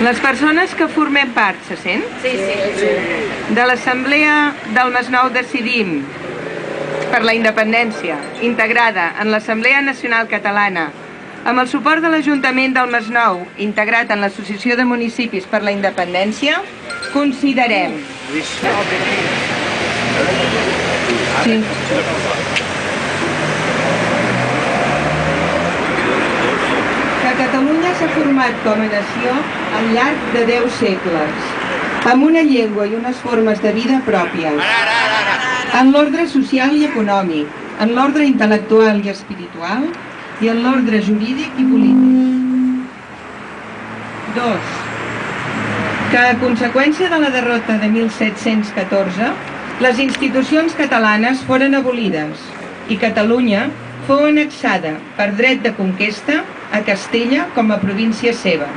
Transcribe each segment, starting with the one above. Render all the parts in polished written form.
Les persones que formem part, se sent? Sí. De l'Assemblea del Masnou Decidim per la Independència, integrada en l'Assemblea Nacional Catalana, amb el suport de l'Ajuntament del Masnou, integrat en l'Associació de Municipis per la Independència, considerem que Catalunya s'ha format com a nació al llarg de 10 segles, amb una llengua i unes formes de vida pròpies, en l'ordre social i econòmic, en l'ordre intel·lectual i espiritual i en l'ordre jurídic i polític. 2. Que a conseqüència de la derrota de 1714, les institucions catalanes foren abolides i Catalunya fou annexada per dret de conquesta a Castella com a província seva.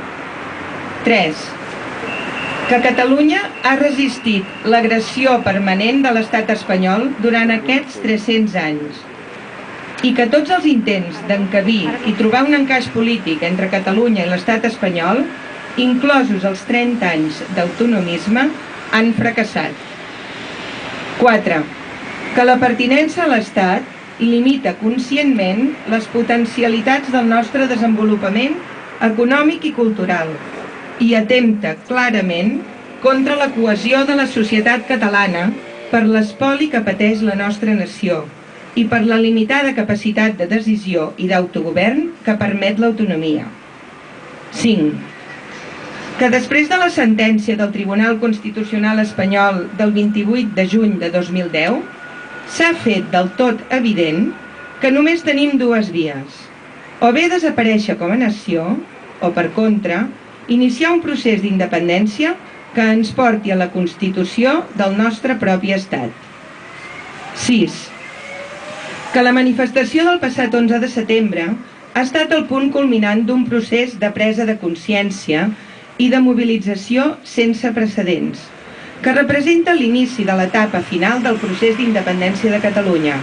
3. Que Catalunya ha resistit l'agressió permanent de l'estat espanyol durant aquests 300 anys i que tots els intents d'encabir i trobar un encaix polític entre Catalunya i l'estat espanyol, inclosos els 30 anys d'autonomisme, han fracassat. 4. Que la pertinença a l'Estat limita conscientment les potencialitats del nostre desenvolupament econòmic i cultural i atempta clarament contra la cohesió de la societat catalana per l'espoli que pateix la nostra nació i per la limitada capacitat de decisió i d'autogovern que permet l'autonomia. 5. Que després de la sentència del Tribunal Constitucional espanyol del 28 de juny de 2010, s'ha fet del tot evident que només tenim dues vies: o bé desaparèixer com a nació, o per contra, iniciar un procés d'independència que ens porti a la Constitució del nostre propi estat. 6. Que la manifestació del passat 11 de setembre ha estat el punt culminant d'un procés de presa de consciència i de mobilització sense precedents, que representa l'inici de l'etapa final del procés d'independència de Catalunya.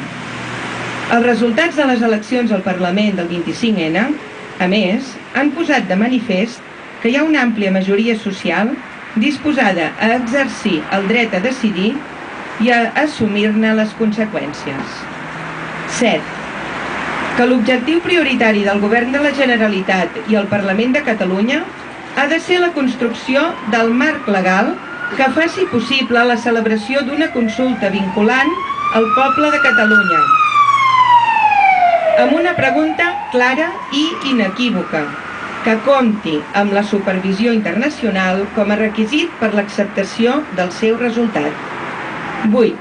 Els resultats de les eleccions al Parlament del 25N, a més, han posat de manifest que hi ha una àmplia majoria social disposada a exercir el dret a decidir i a assumir-ne les conseqüències. 7. Que l'objectiu prioritari del Govern de la Generalitat i el Parlament de Catalunya ha de ser la construcció del marc legal que faci possible la celebració d'una consulta vinculant al poble de Catalunya, amb una pregunta clara i inequívoca, que compti amb la supervisió internacional com a requisit per l'acceptació del seu resultat. 8.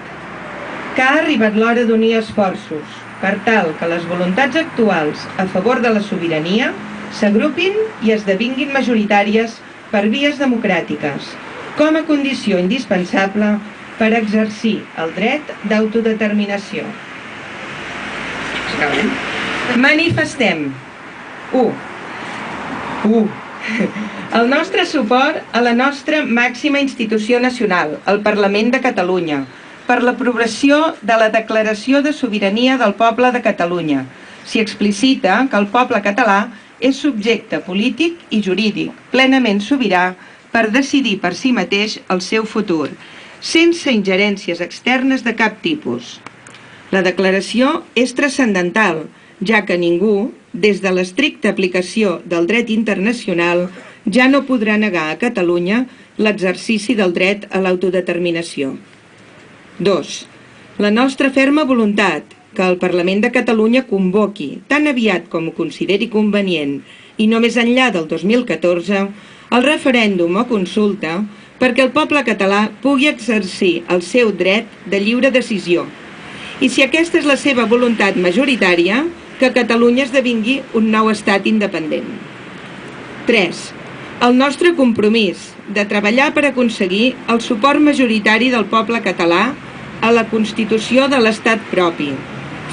Que ha arribat l'hora d'unir esforços per tal que les voluntats actuals a favor de la sobirania s'agrupin i esdevinguin majoritàries per vies democràtiques, com a condició indispensable per exercir el dret d'autodeterminació. Manifestem 1. El nostre suport a la nostra màxima institució nacional, el Parlament de Catalunya, per l'aprovació de la Declaració de Sobirania del Poble de Catalunya. S'hi explicita que el poble català és subjecte polític i jurídic, plenament sobirà per decidir per si mateix el seu futur, sense ingerències externes de cap tipus. La declaració és transcendental, ja que ningú, des de l'estricta aplicació del dret internacional, ja no podrà negar a Catalunya l'exercici del dret a l'autodeterminació. 2. La nostra ferma voluntat que el Parlament de Catalunya convoqui, tan aviat com ho consideri convenient, i no més enllà del 2014, el referèndum o consulta perquè el poble català pugui exercir el seu dret de lliure decisió. I si aquesta és la seva voluntat majoritària, que Catalunya esdevingui un nou estat independent. 3. El nostre compromís de treballar per aconseguir el suport majoritari del poble català a la Constitució de l'Estat propi,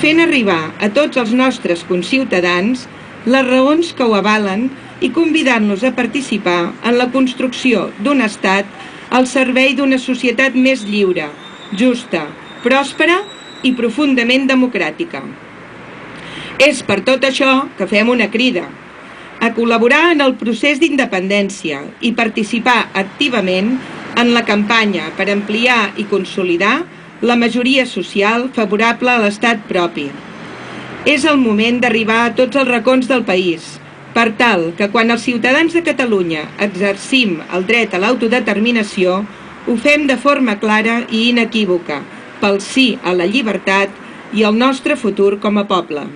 fent arribar a tots els nostres conciutadans les raons que ho avalen i convidant-los a participar en la construcció d'un estat al servei d'una societat més lliure, justa, pròspera i profundament democràtica. És per tot això que fem una crida. a col·laborar en el procés d'independència i participar activament en la campanya per ampliar i consolidar la majoria social favorable a l'estat propi. És el moment d'arribar a tots els racons del país, per tal que quan els ciutadans de Catalunya exercim el dret a l'autodeterminació, ho fem de forma clara i inequívoca, pel sí a la llibertat i al nostre futur com a poble.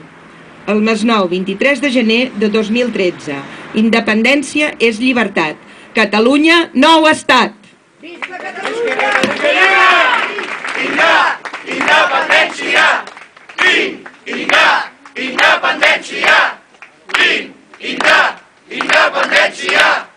El Masnou, 23 de gener de 2013. Independència és llibertat. Catalunya, nou estat! Visca Catalunya! Independència! Independència! Independència!